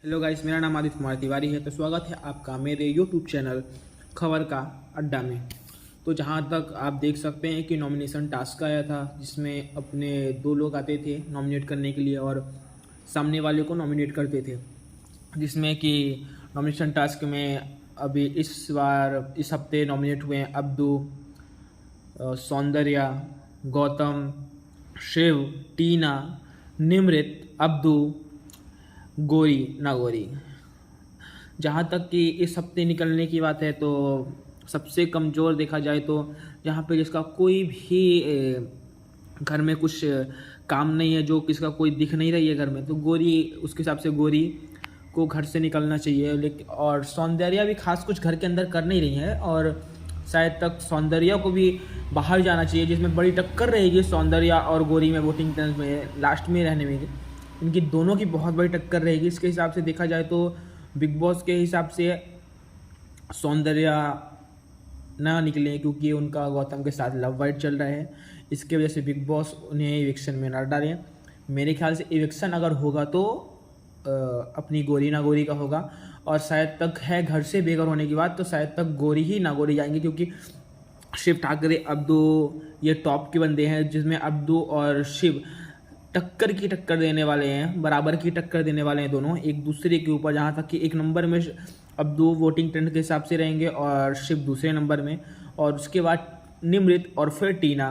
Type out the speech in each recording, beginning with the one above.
Hello guys, मेरा नाम आदित्य कुमार तिवारी है। तो स्वागत है आपका मेरे यूट्यूब चैनल खबर का अड्डा में। तो जहां तक आप देख सकते हैं कि नॉमिनेशन टास्क आया था, जिसमें अपने दो लोग आते थे नॉमिनेट करने के लिए और सामने वाले को नॉमिनेट करते थे। जिसमें कि नॉमिनेशन टास्क में अभी इस बार इस हफ्ते नॉमिनेट हुए हैं अब्दू, सौंदर्या, गौतम, शिव, टीना, निमृत, अब्दू, गोरी नागोरी। जहाँ तक कि इस हफ्ते निकलने की बात है तो सबसे कमज़ोर देखा जाए तो जहाँ पे जिसका कोई भी घर में कुछ काम नहीं है, जो किसका कोई दिख नहीं रही है घर में, तो गोरी, उसके हिसाब से गोरी को घर से निकलना चाहिए। लेकिन और सौंदर्या भी खास कुछ घर के अंदर कर नहीं रही है और शायद तक सौंदर्या को भी बाहर जाना चाहिए, जिसमें बड़ी टक्कर रहेगी सौंदर्या और गोरी में वोटिंग टर्म्स में लास्ट में रहने में। इनकी दोनों की बहुत बड़ी टक्कर रहेगी। इसके हिसाब से देखा जाए तो बिग बॉस के हिसाब से सौंदर्या ना निकले, क्योंकि उनका गौतम के साथ लव वाइट चल रहा है। इसके वजह से बिग बॉस उन्हें इविक्शन में ना डालें। मेरे ख्याल से इविक्शन अगर होगा तो अपनी गोरी नागोरी का होगा, और शायद तक है घर से बेघर होने की बात, तो शायद तक गोरी ही नागोरी जाएंगे, क्योंकि शिव ठाकरे, अब्दू, ये टॉप के बंदे हैं, जिसमें अब्दू और शिव टक्कर देने वाले हैं, बराबर की टक्कर देने वाले हैं दोनों एक दूसरे के ऊपर। जहाँ तक कि एक नंबर में अब्दू वोटिंग ट्रेंड के हिसाब से रहेंगे और शिव दूसरे नंबर में, और उसके बाद निमृत और फिर टीना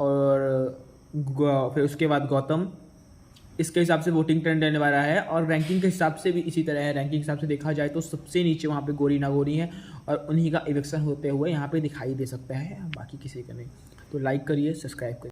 और फिर उसके बाद गौतम। इसके हिसाब से वोटिंग ट्रेंड रहने वाला है, और रैंकिंग के हिसाब से भी इसी तरह है। रैंकिंग के हिसाब से देखा जाए तो सबसे नीचे वहाँ पे गोरी नागोरी है, और उन्हीं का इलेक्शन होते हुए यहाँ पे दिखाई दे सकता है, बाकी किसी का नहीं। तो लाइक करिए, सब्सक्राइब करिए।